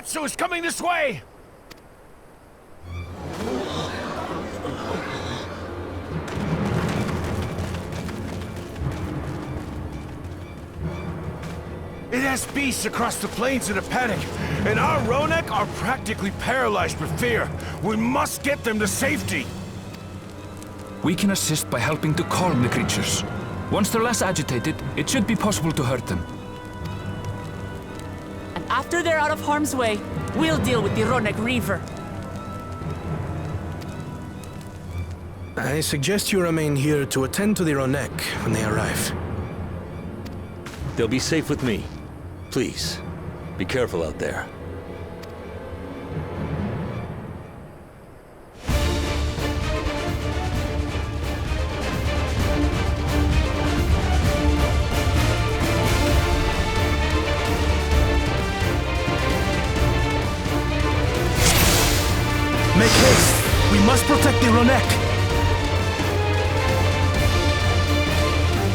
Zetsu is coming this way! It has beasts across the plains in a panic, and our Ronek are practically paralyzed with fear. We must get them to safety! We can assist by helping to calm the creatures. Once they're less agitated, it should be possible to hurt them. And after they're out of harm's way, we'll deal with the Ronek Reaver. I suggest you remain here to attend to the Ronek when they arrive. They'll be safe with me. Please, be careful out there. Make haste! We must protect the Ronek!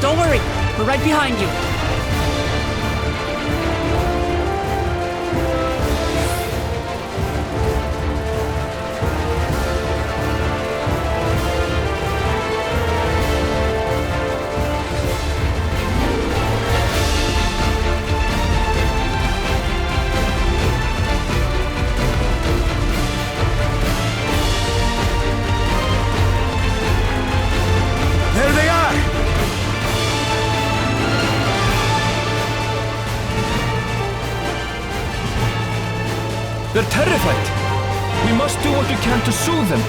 Don't worry, we're right behind you. There they are! They're terrified! We must do what we can to soothe them.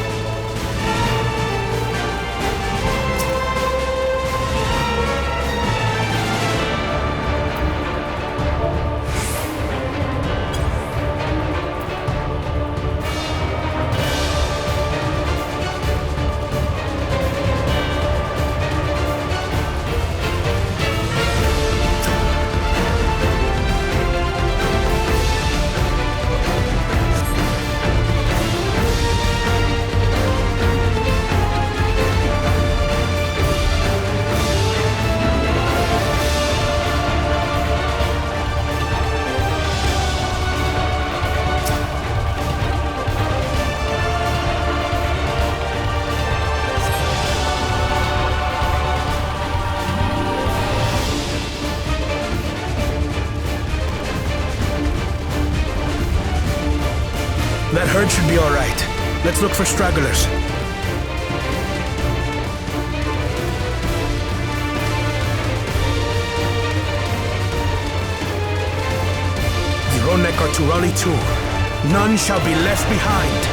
That herd should be all right. Let's look for stragglers. The Ronek are to rally too. None shall be left behind.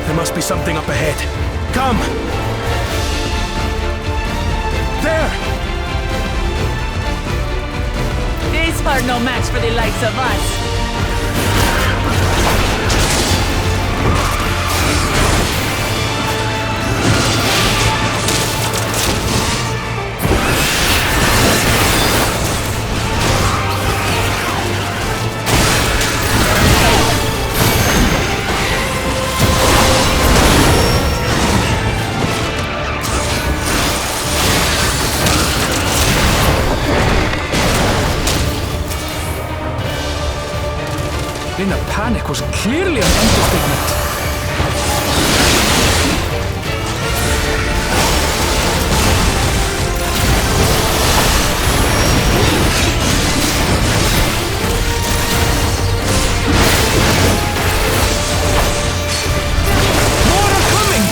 There must be something up ahead. Come! There! These are no match for the likes of us. In a panic was clearly an understatement. More are coming!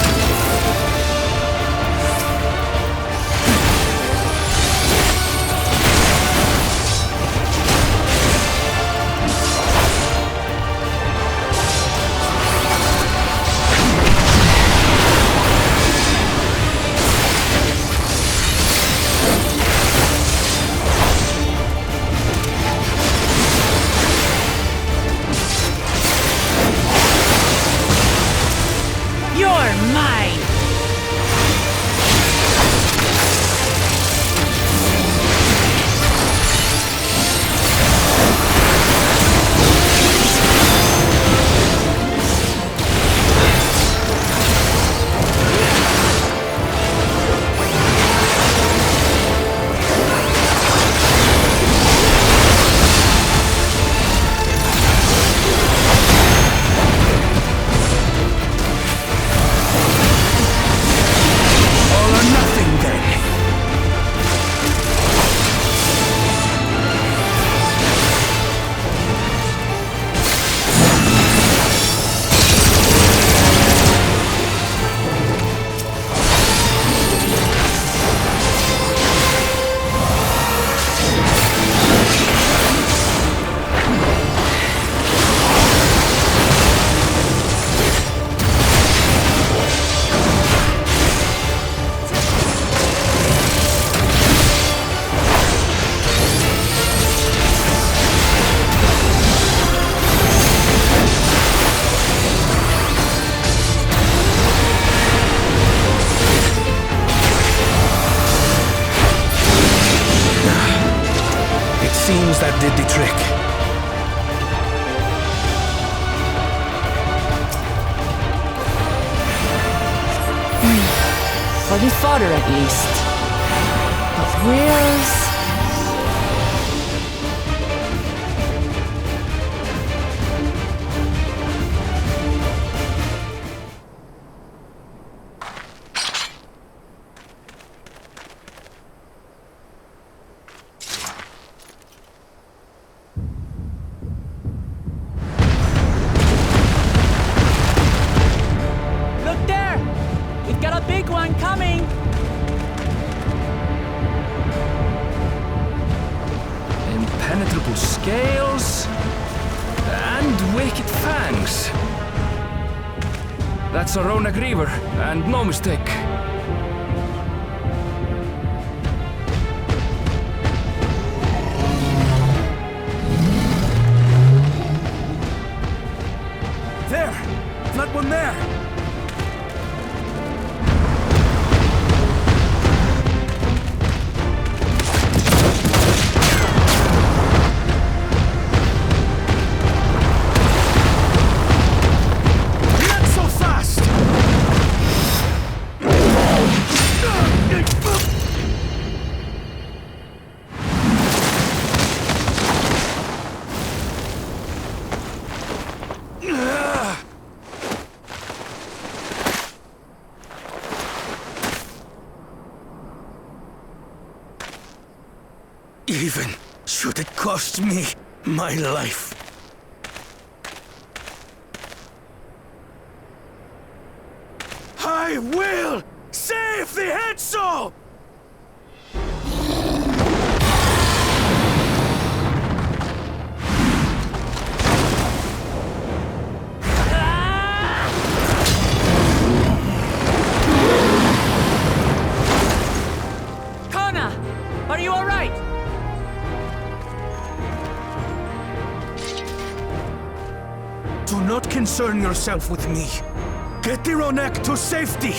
seems that did the trick. For the fodder, at least. But where's... Look there! We've got a big one coming! Impenetrable scales and wicked fangs. That's a Ronak Reaver, and no mistake. There! That one there! Not so fast! Even should it cost me my life. I will save the head soul! Kona! Are you alright? Do not concern yourself with me. Get the Ronek to safety!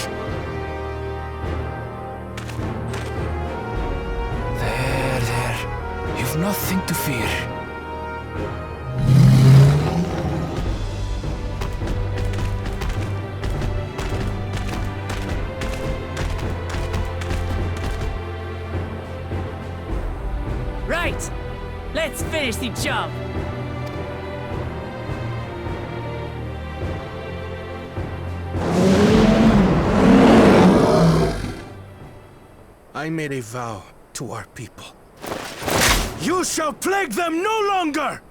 There. You've nothing to fear. Right! Let's finish the job! I made a vow to our people. You shall plague them no longer!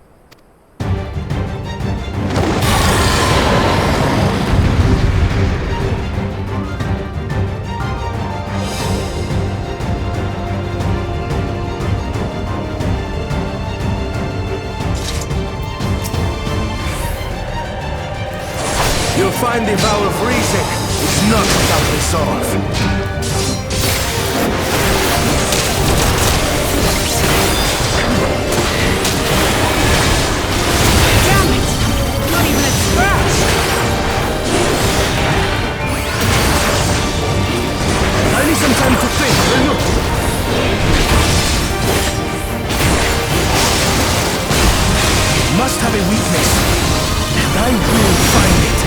You'll find the vow of reason is not without resolve. Damn it! Not even a scratch! I need some time to think, will you? Must have a weakness, and I will find it.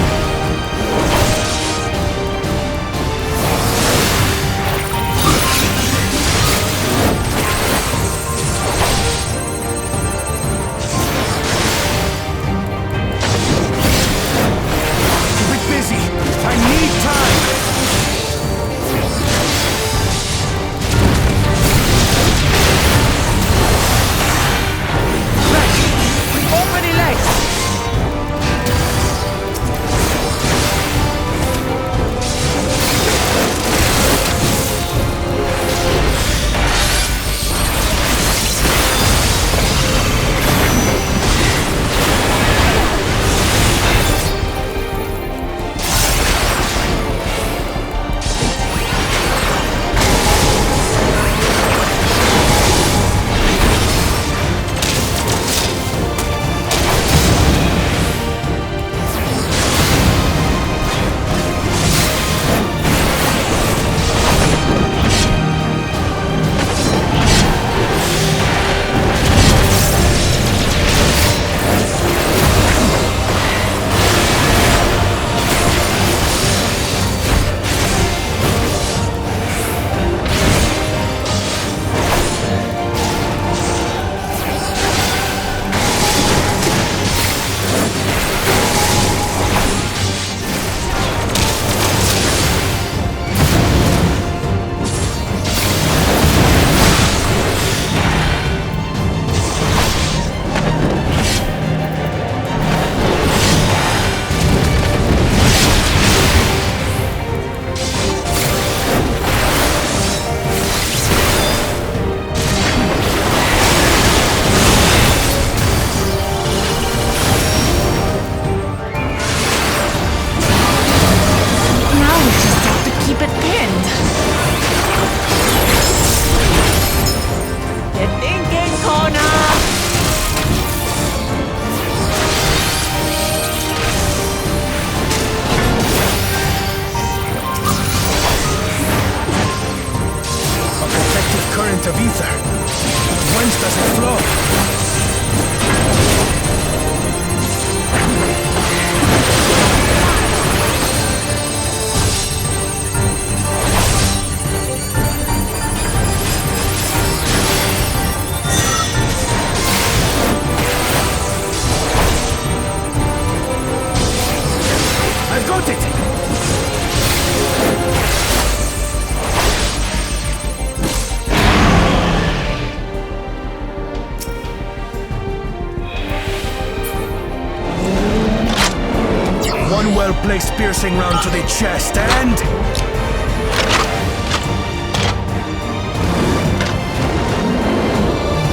blade piercing round to the chest, and...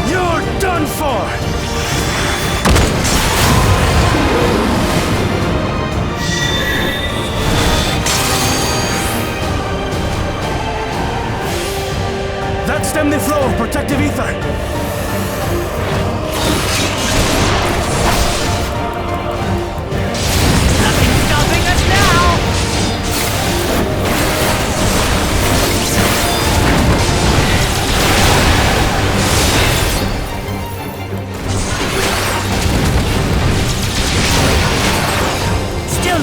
You're done for! That stemmed the flow of protective ether!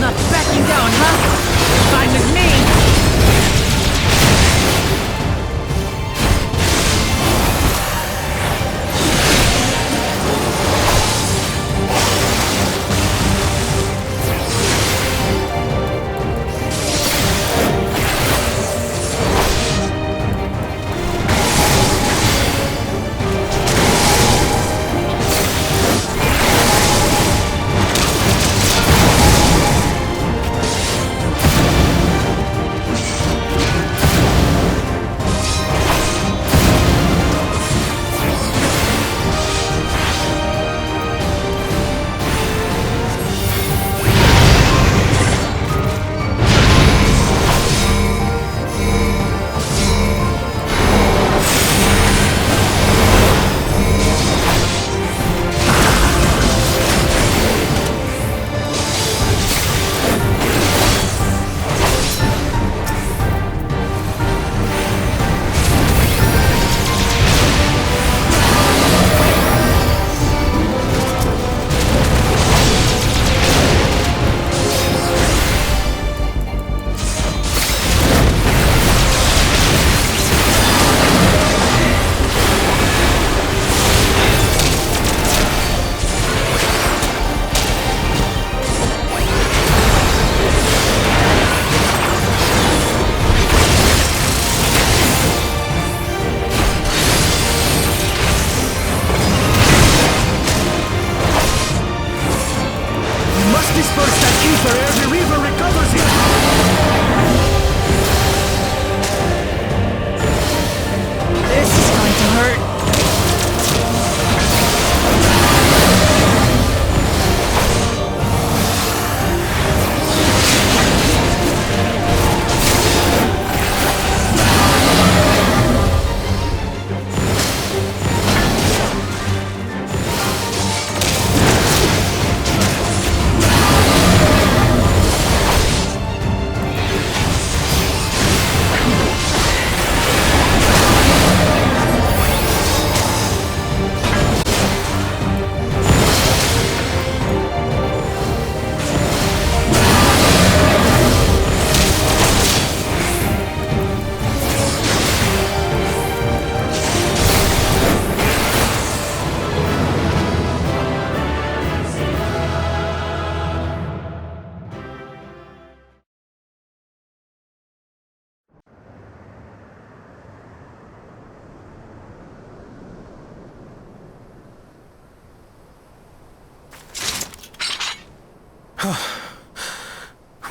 Not backing down, huh? Fine with me!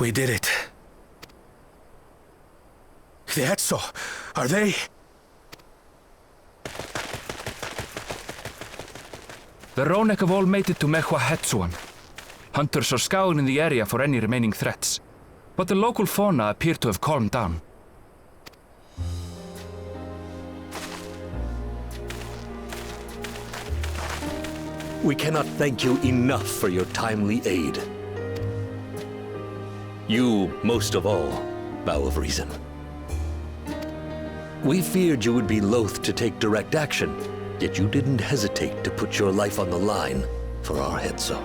We did it. The Etso, are they? The Ronek have all made it to Mehua Hetsuan. Hunters are scouring the area for any remaining threats, but the local fauna appear to have calmed down. We cannot thank you enough for your timely aid. You, most of all, Bow of Reason. We feared you would be loath to take direct action, yet you didn't hesitate to put your life on the line for our Hetso.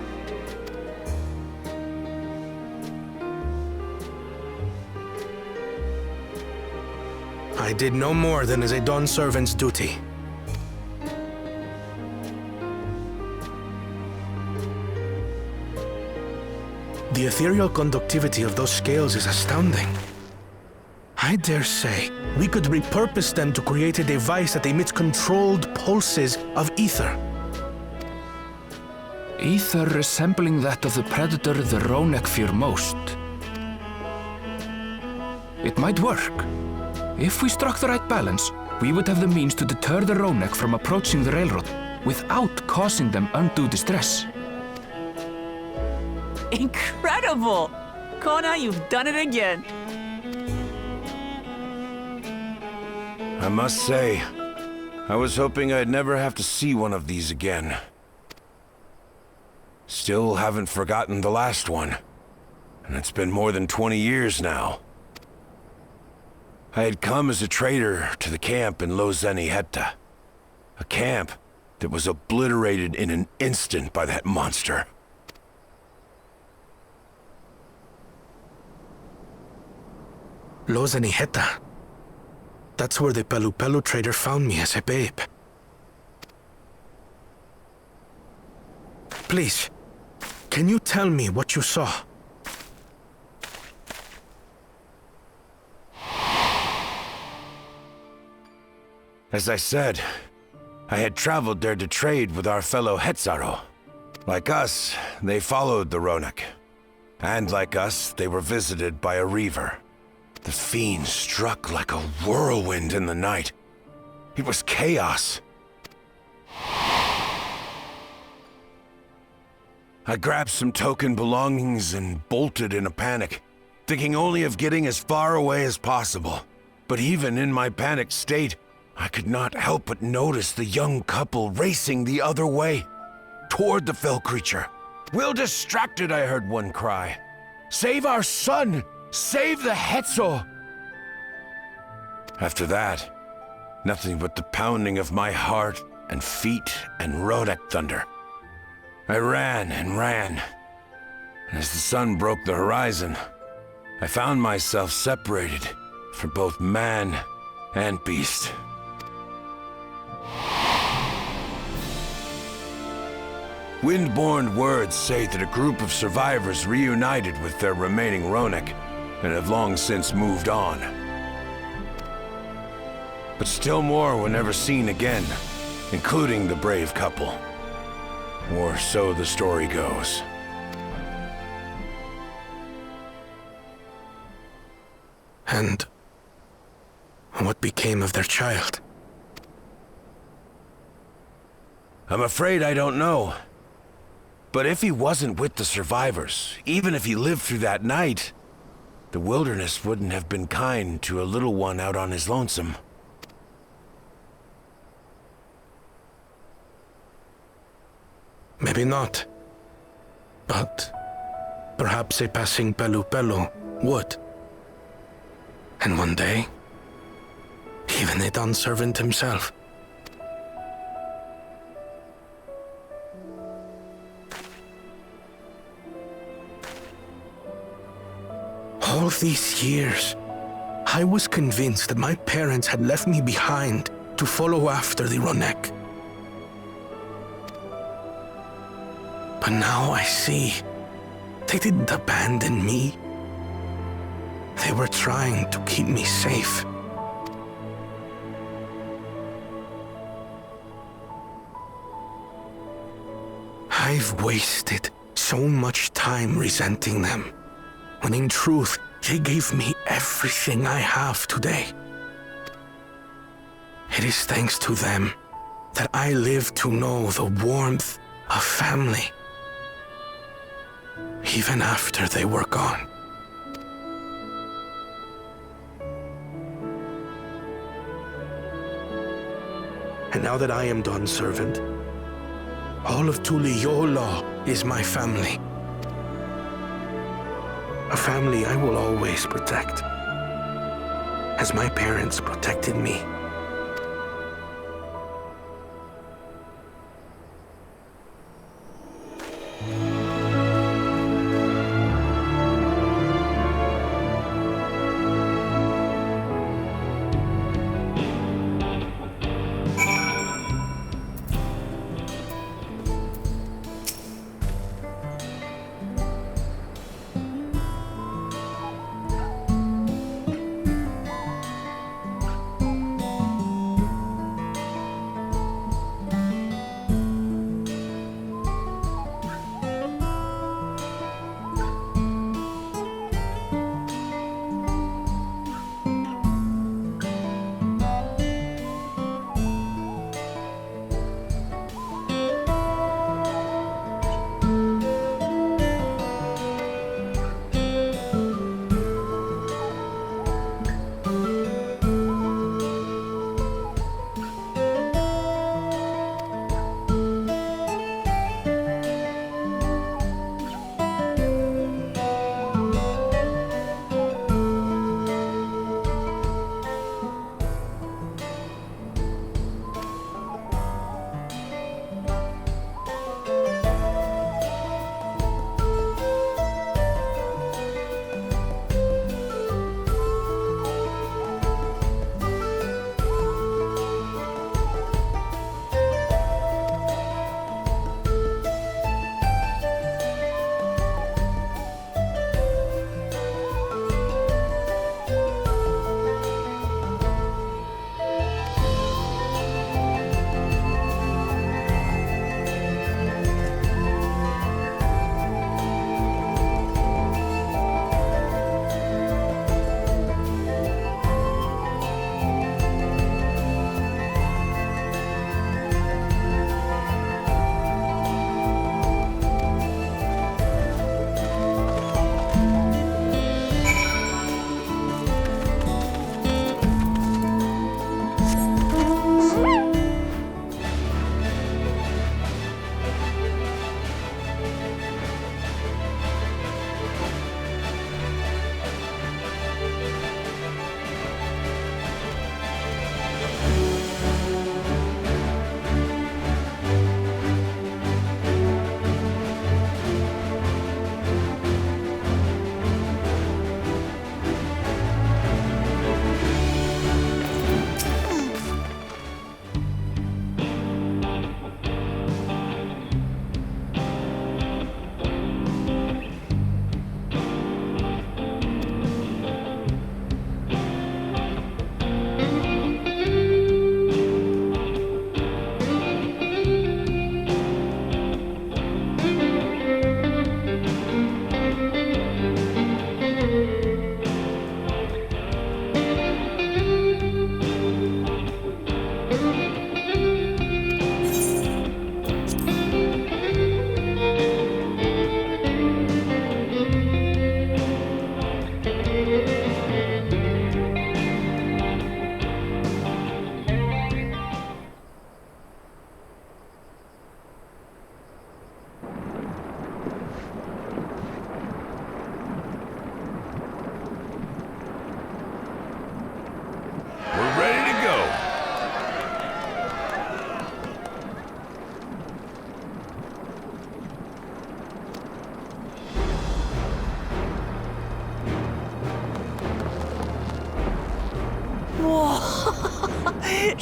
I did no more than is a Dawn servant's duty. The ethereal conductivity of those scales is astounding. I dare say we could repurpose them to create a device that emits controlled pulses of ether. Ether resembling that of the predator the Ronek fear most. It might work. If we struck the right balance, we would have the means to deter the Ronek from approaching the railroad without causing them undue distress. Incredible! Kona, you've done it again. I must say, I was hoping I'd never have to see one of these again. Still haven't forgotten the last one. And it's been more than 20 years now. I had come as a trader to the camp in Lozeniheta. A camp that was obliterated in an instant by that monster. Lozeniheta. That's where the Pelu trader found me as a babe. Please, can you tell me what you saw? As I said, I had traveled there to trade with our fellow Hetzaro. Like us, they followed the Ronek. And like us, they were visited by a reaver. The fiend struck like a whirlwind in the night. It was chaos. I grabbed some token belongings and bolted in a panic, thinking only of getting as far away as possible. But even in my panicked state, I could not help but notice the young couple racing the other way, toward the fell creature. "We're distracted," I heard one cry. "Save our son! Save the Hetzo!" After that, nothing but the pounding of my heart and feet and Ronek thunder. I ran and ran. And as the sun broke the horizon, I found myself separated from both man and beast. Windborne words say that a group of survivors reunited with their remaining Ronek and have long since moved on. But still more were never seen again, including the brave couple. Or so the story goes. And what became of their child? I'm afraid I don't know. But if he wasn't with the survivors, even if he lived through that night, the wilderness wouldn't have been kind to a little one out on his lonesome. Maybe not. But perhaps a passing Pelu would. And one day, even a done servant himself. All these years, I was convinced that my parents had left me behind to follow after the Ronek. But now I see, they didn't abandon me. They were trying to keep me safe. I've wasted so much time resenting them, when in truth, they gave me everything I have today. It is thanks to them that I live to know the warmth of family, even after they were gone. And now that I am done servant, all of Tuliyola is my family. A family I will always protect, as my parents protected me.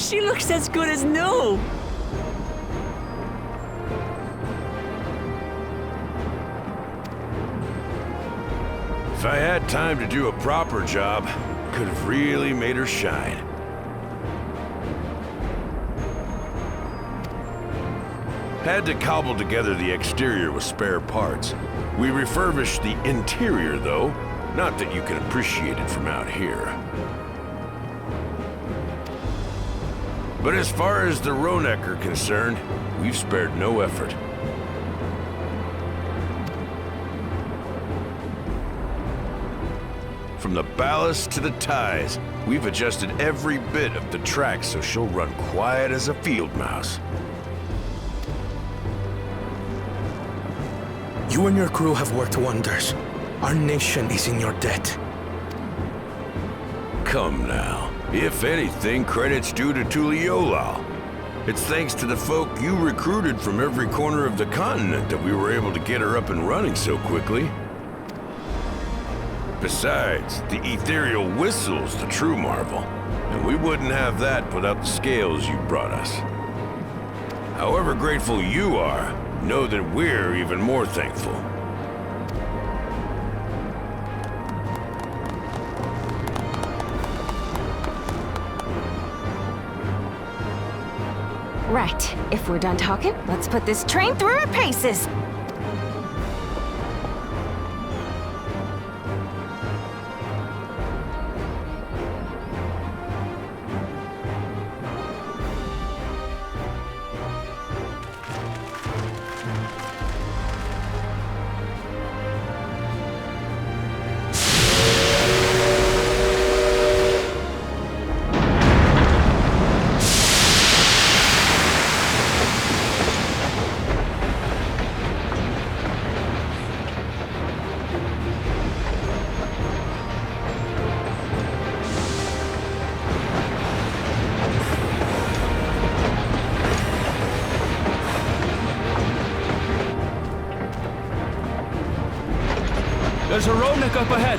She looks as good as new. If I had time to do a proper job, could have really made her shine. Had to cobble together the exterior with spare parts. We refurbished the interior, though. Not that you can appreciate it from out here. But as far as the Ronek are concerned, we've spared no effort. From the ballast to the ties, we've adjusted every bit of the track so she'll run quiet as a field mouse. You and your crew have worked wonders. Our nation is in your debt. Come now. If anything, credit's due to Tuliolal. It's thanks to the folk you recruited from every corner of the continent that we were able to get her up and running so quickly. Besides, the ethereal whistle's the true marvel, and we wouldn't have that without the scales you brought us. However grateful you are, know that we're even more thankful. Right, if we're done talking, let's put this train through her paces. There's a Ronek up ahead.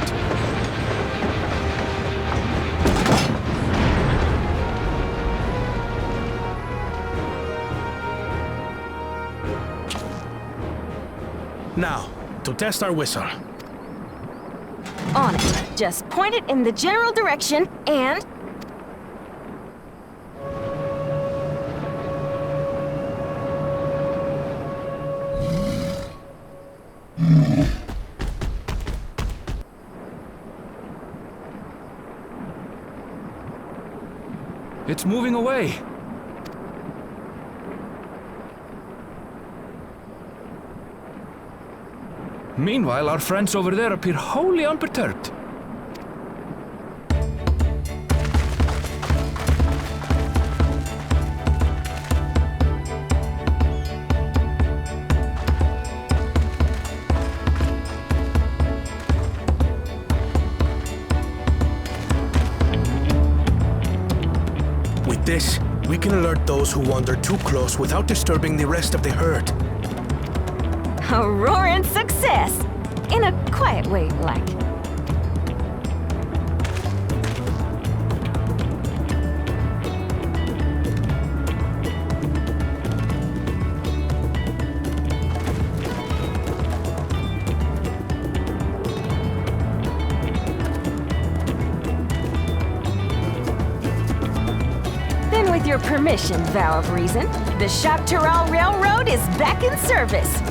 Now, to test our whistle. On it. Just point it in the general direction and... It's moving away. Meanwhile, our friends over there appear wholly unperturbed. With this, we can alert those who wander too close without disturbing the rest of the herd. a roaring success! In a quiet way, like. With your permission, Vow of Reason, the Shaktaral Railroad is back in service.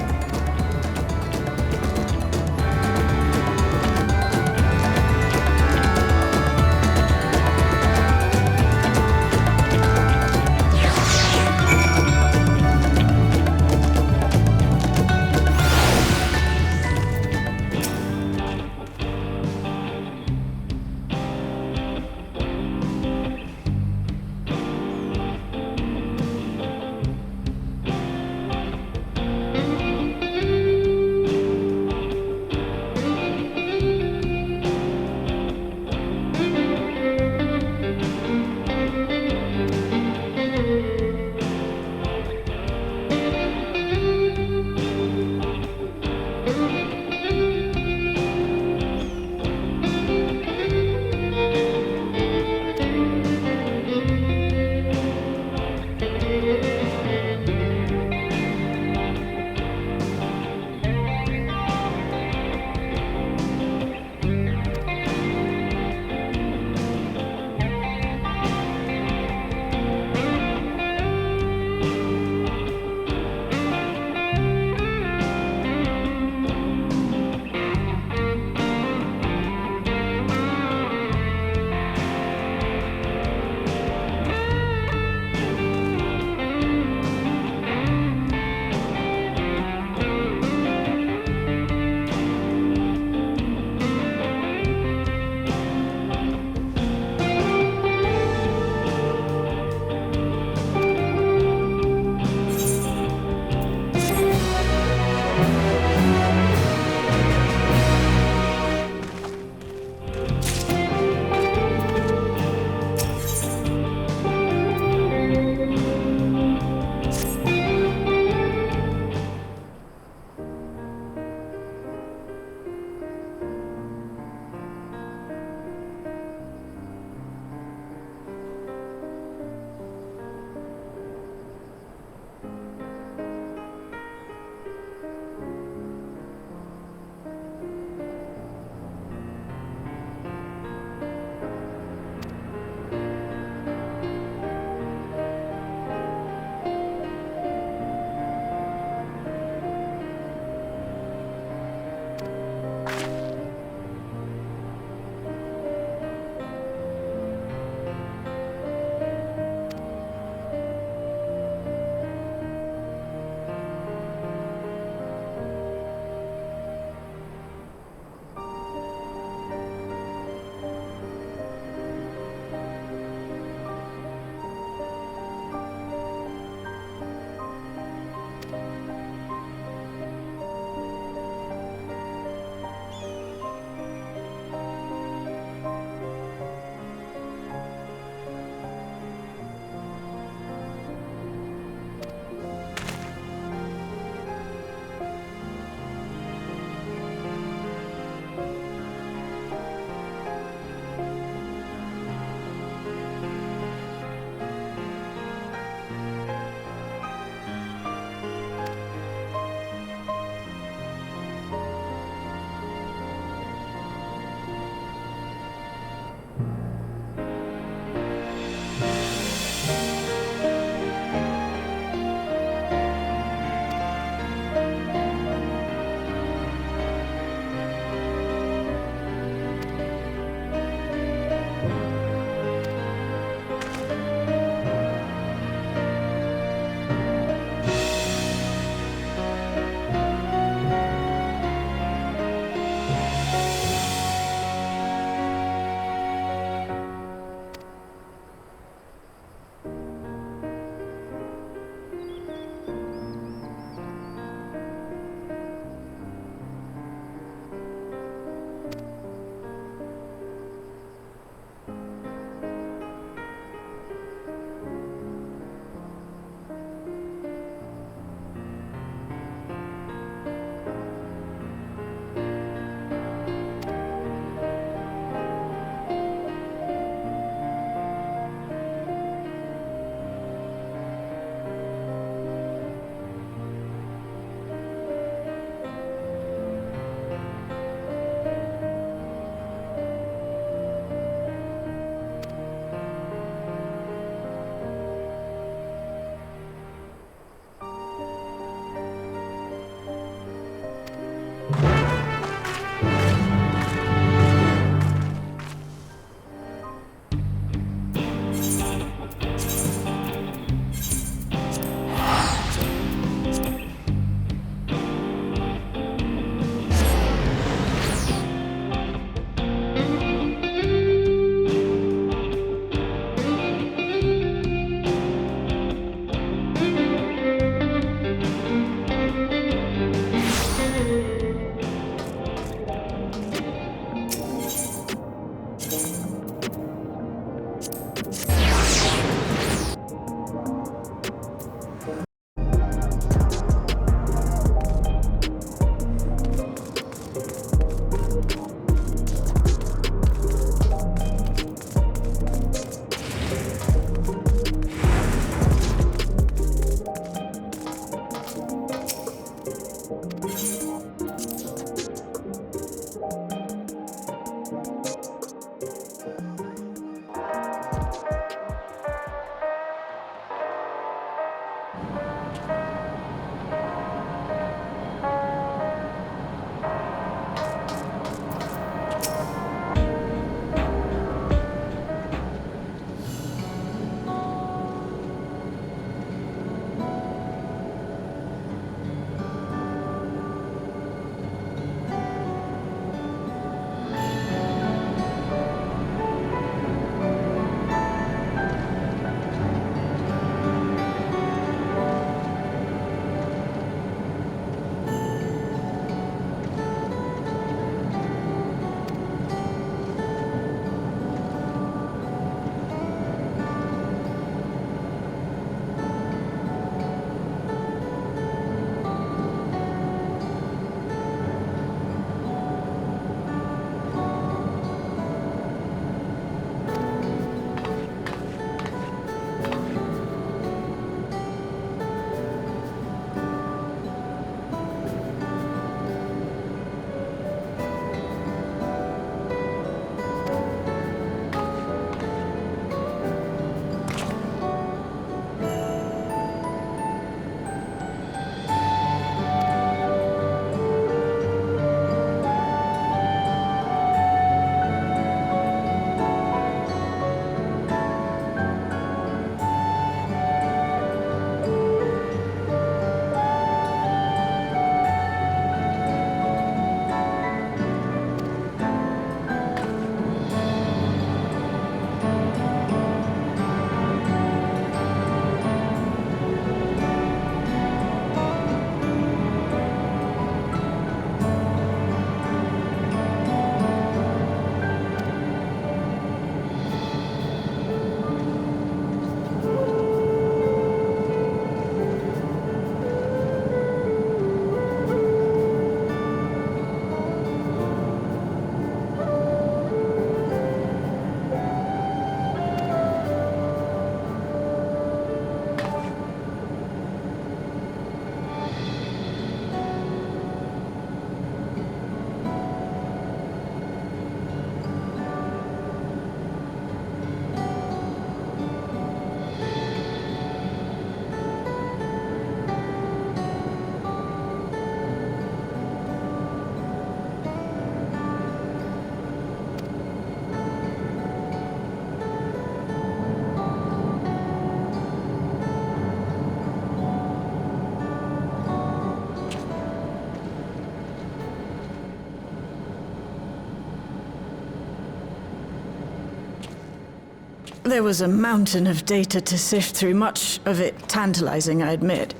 There was a mountain of data to sift through, much of it tantalizing, I admit.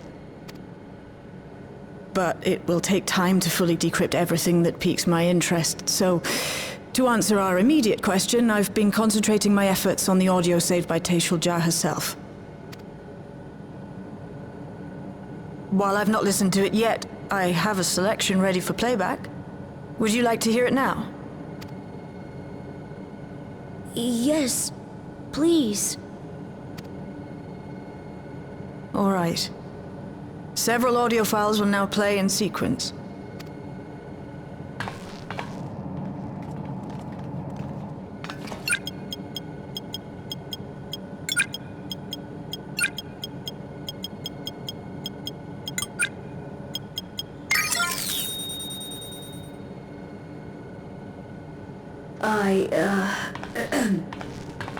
But it will take time to fully decrypt everything that piques my interest, so to answer our immediate question, I've been concentrating my efforts on the audio saved by Teishuljia herself. While I've not listened to it yet, I have a selection ready for playback. Would you like to hear it now? Yes, please. All right. Several audio files will now play in sequence.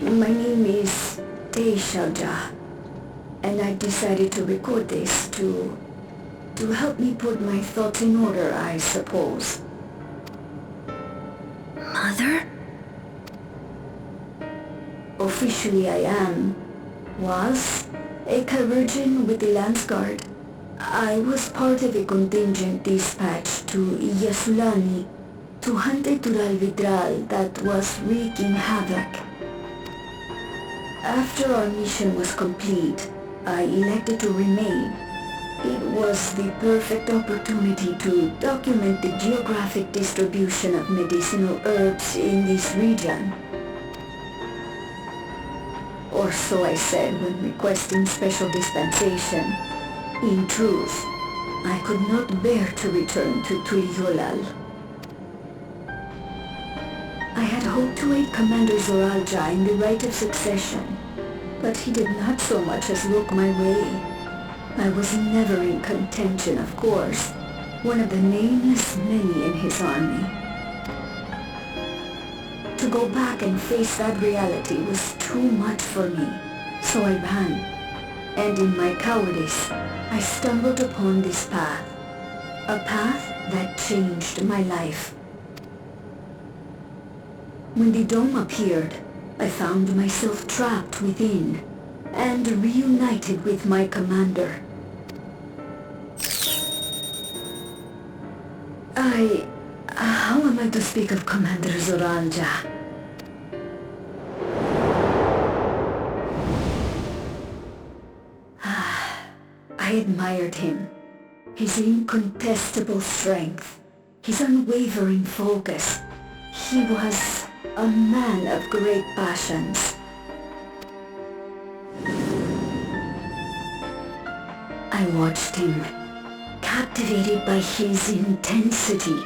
My name is Teishuljia, and I decided to record this to help me put my thoughts in order, I suppose. Mother? Officially I was a Virgin with the Lance Guard. I was part of a contingent dispatched to Yasulani to hunt a Tural Vidral that was wreaking havoc. After our mission was complete, I elected to remain. It was the perfect opportunity to document the geographic distribution of medicinal herbs in this region. Or so I said when requesting special dispensation. In truth, I could not bear to return to Tuliolal. I had hoped to aid Commander Zoralja in the right of succession, but he did not so much as look my way. I was never in contention, of course, one of the nameless many in his army. To go back and face that reality was too much for me, so I ran. And in my cowardice, I stumbled upon this path. A path that changed my life. When the dome appeared, I found myself trapped within, and reunited with my commander. How am I to speak of Commander Zoralja? I admired him. His incontestable strength, his unwavering focus. He was a man of great passions. I watched him, captivated by his intensity.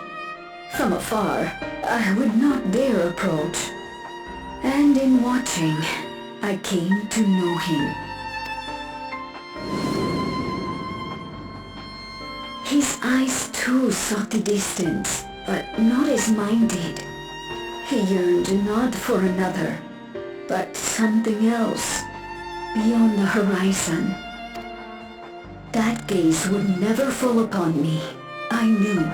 From afar, I would not dare approach. And in watching, I came to know him. His eyes too sought the distance, but not as mine did. He yearned not for another, but something else, beyond the horizon. That gaze would never fall upon me. I knew.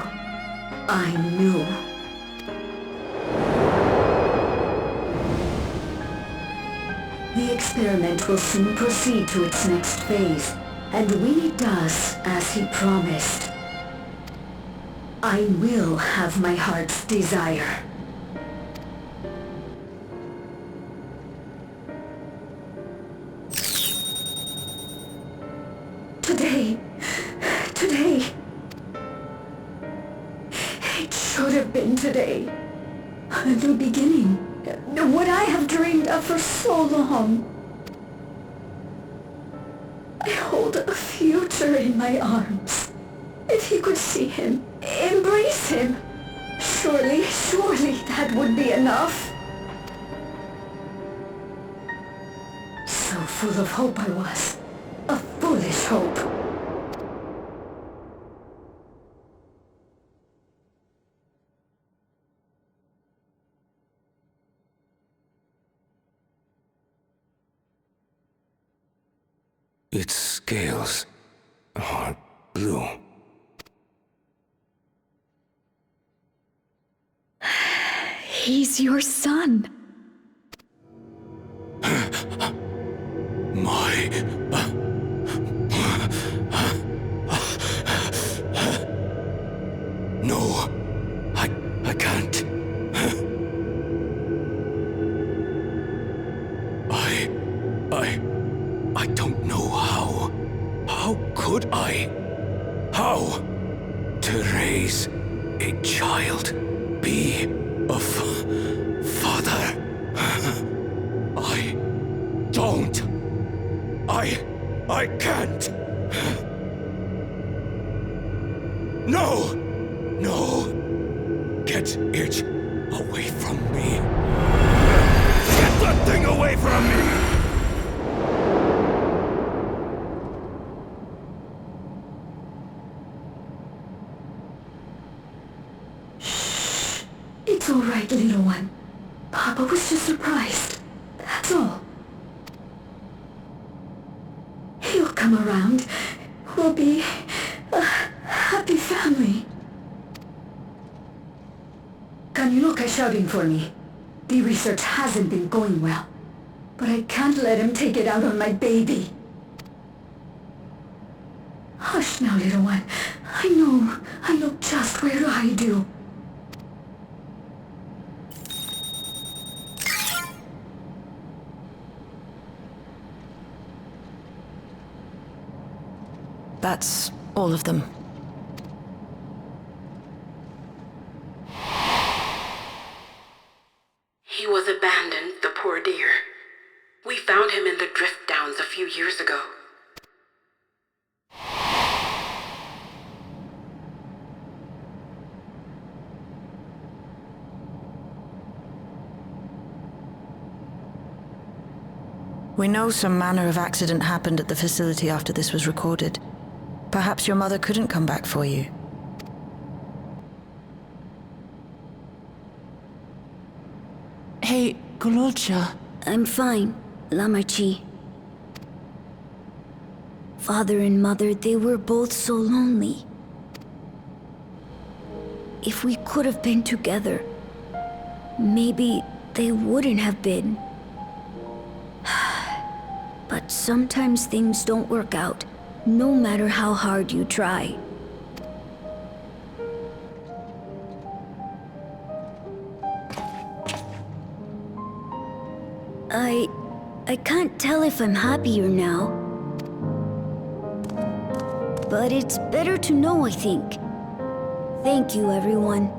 The experiment will soon proceed to its next phase, and when it does, as he promised, I will have my heart's desire. Today. It should have been today. The beginning. What I have dreamed of for so long. I hold a future in my arms. If he could see him, embrace him. Surely that would be enough. So full of hope I was. A foolish hope. Its scales are blue. He's your son. How to raise a child, be a father. I don't. I can't. No! No! Get it away from me. Get that thing away from me! It's all right, little one. Papa was just surprised. That's all. He'll come around. We'll be a happy family. Can you look at shouting for me? The research hasn't been going well, but I can't let him take it out on my baby. Hush now, little one. I know just where to hide you. That's all of them. He was abandoned, the poor dear. We found him in the drift downs a few years ago. We know some manner of accident happened at the facility after this was recorded. Perhaps your mother couldn't come back for you. Hey, Gololcha. I'm fine, Lamarchi. Father and Mother, they were both so lonely. If we could have been together, maybe they wouldn't have been. But sometimes things don't work out, no matter how hard you try. I can't tell if I'm happier now. But it's better to know, I think. Thank you, everyone.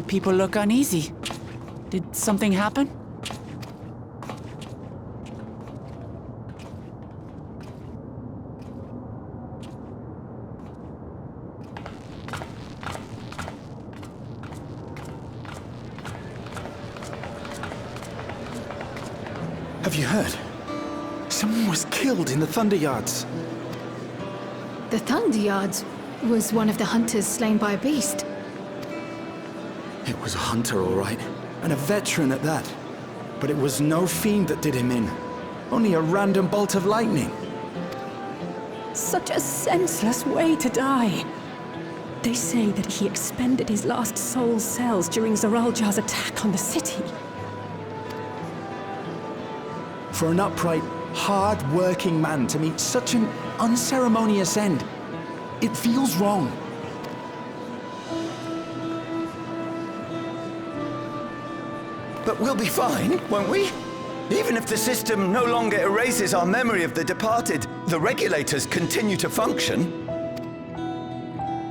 People look uneasy. Did something happen? Have you heard? Someone was killed in the Thunder Yards. The Thunder Yards was one of the hunters slain by a beast. It was a hunter, all right, and a veteran at that. But it was no fiend that did him in. Only a random bolt of lightning. Such a senseless way to die. They say that he expended his last soul cells during Zoraljar's attack on the city. For an upright, hard-working man to meet such an unceremonious end, it feels wrong. But we'll be fine, won't we? Even if the system no longer erases our memory of the departed, the regulators continue to function.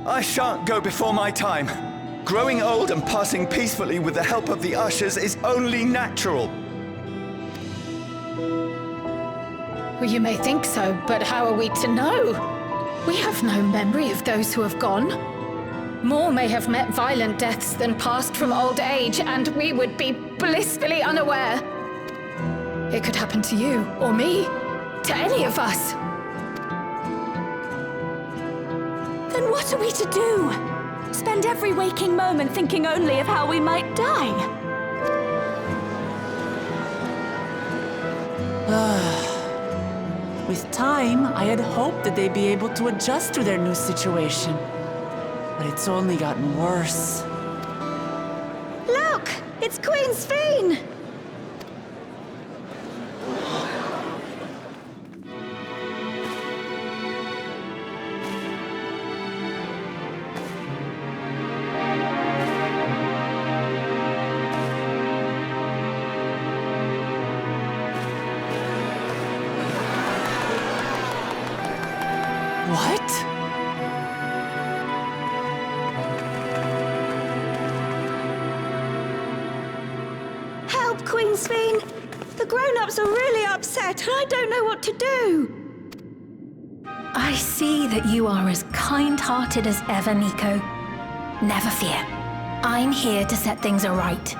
I shan't go before my time. Growing old and passing peacefully with the help of the ushers is only natural. Well, you may think so, but how are we to know? We have no memory of those who have gone. More may have met violent deaths than passed from old age, and we would be blissfully unaware. It could happen to you, or me, to any of us. Then what are we to do? Spend every waking moment thinking only of how we might die? With time, I had hoped that they'd be able to adjust to their new situation. But it's only gotten worse. Look! It's Queen Sphene! What? Help, Queen Sphene! The grown-ups are really upset, and I don't know what to do! I see that you are as kind-hearted as ever, Nico. Never fear. I'm here to set things aright.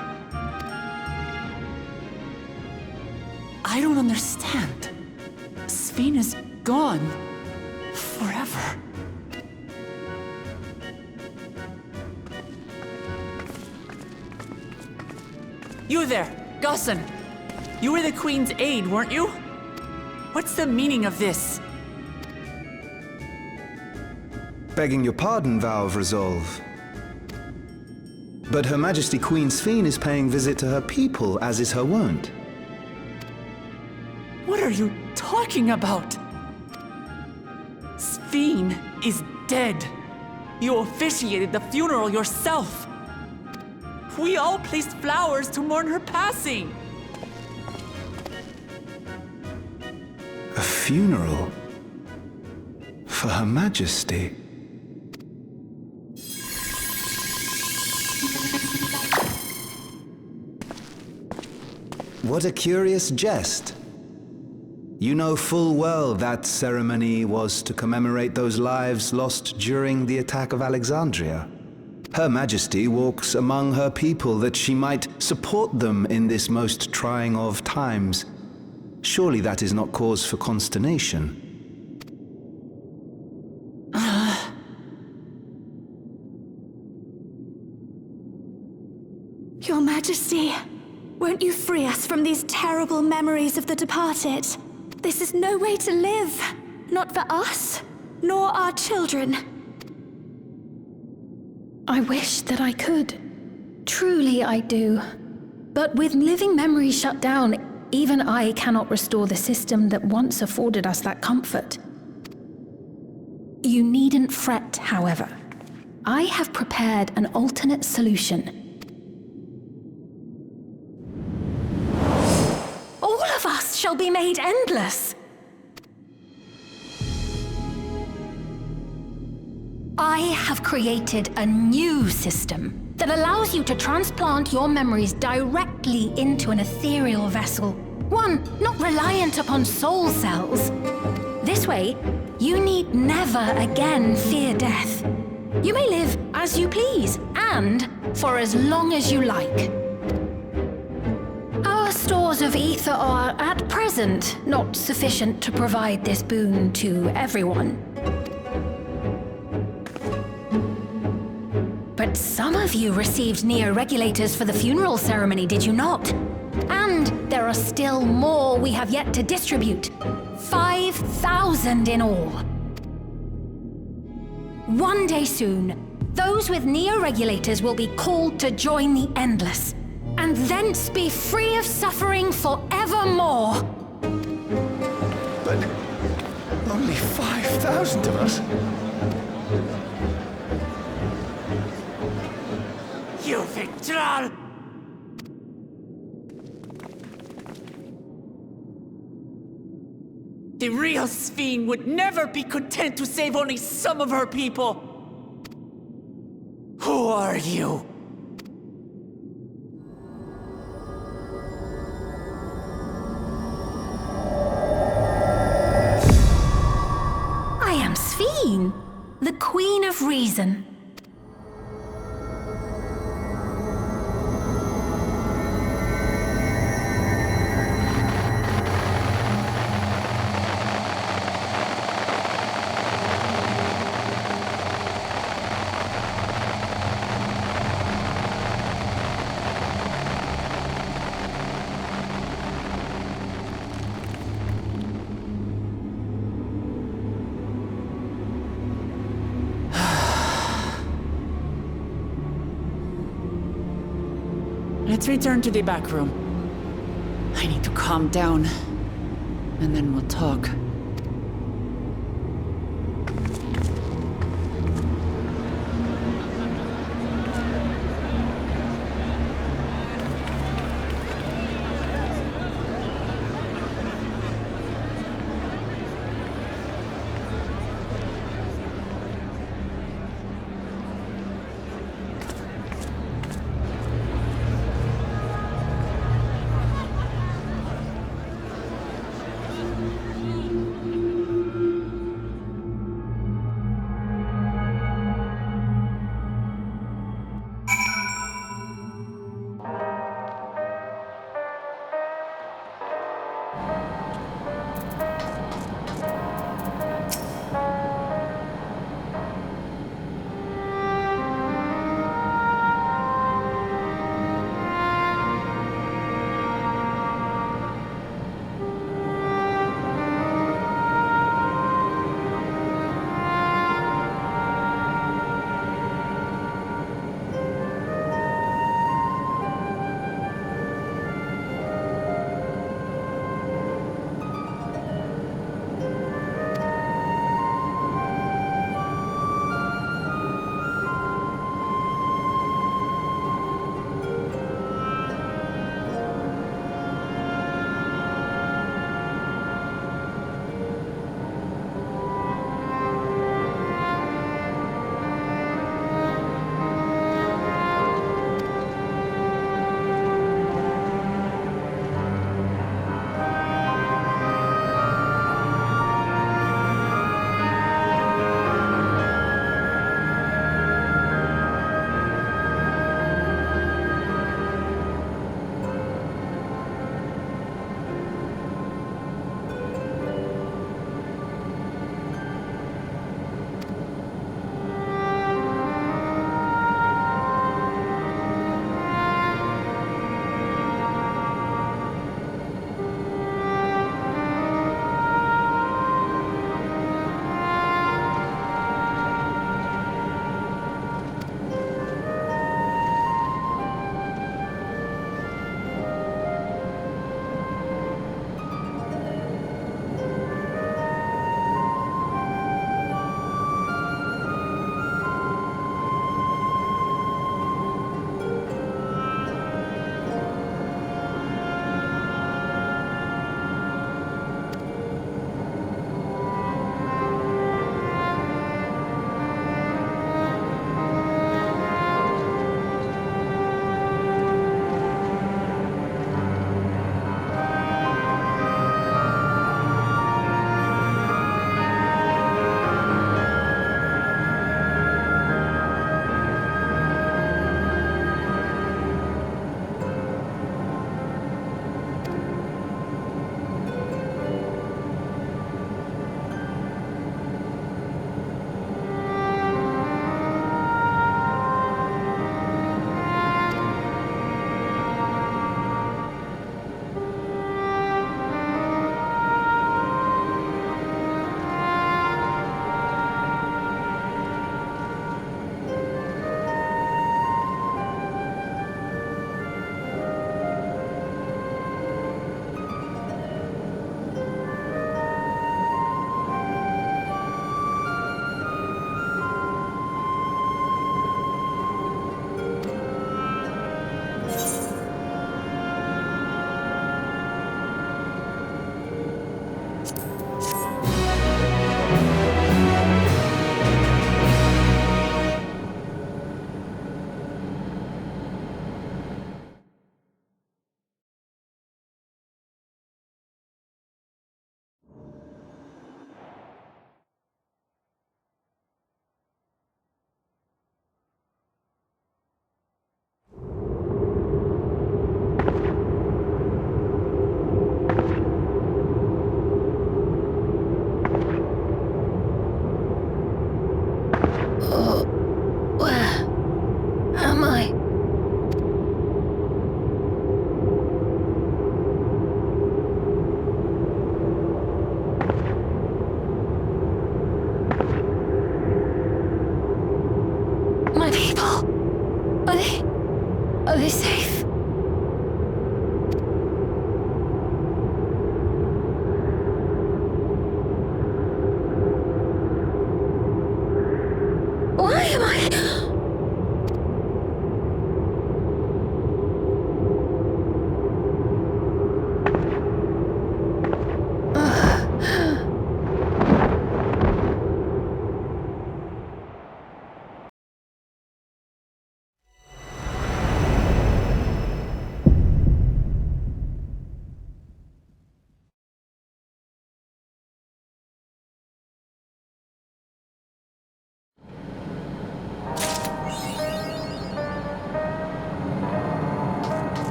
I don't understand. Sphene is gone. Forever. You there, Gusson. You were the Queen's aide, weren't you? What's the meaning of this? Begging your pardon, Vow of Resolve. But Her Majesty Queen Sphene is paying visit to her people, as is her wont. What are you talking about? Sphene is dead. You officiated the funeral yourself. We all placed flowers to mourn her passing. A funeral? For Her Majesty? What a curious jest. You know full well that ceremony was to commemorate those lives lost during the attack of Alexandria. Her Majesty walks among her people that she might support them in this most trying of times. Surely that is not cause for consternation. Your Majesty, won't you free us from these terrible memories of the departed? This is no way to live. Not for us, nor our children. I wish that I could. Truly I do. But with living memory shut down, even I cannot restore the system that once afforded us that comfort. You needn't fret, however. I have prepared an alternate solution. All of us shall be made endless. I have created a new system that allows you to transplant your memories directly into an ethereal vessel. One not reliant upon soul cells. This way, you need never again fear death. You may live as you please, and for as long as you like. Our stores of ether are, at present, not sufficient to provide this boon to everyone. But some of you received neo-regulators for the funeral ceremony, did you not? And there are still more we have yet to distribute. 5,000 in all. One day soon, those with neo-regulators will be called to join the Endless, and thence be free of suffering forevermore. But only 5,000 of us? You Victral! The real Sphene would never be content to save only some of her people. Who are you? I am Sphene, the Queen of Reason. Let's return to the back room. I need to calm down, and then we'll talk.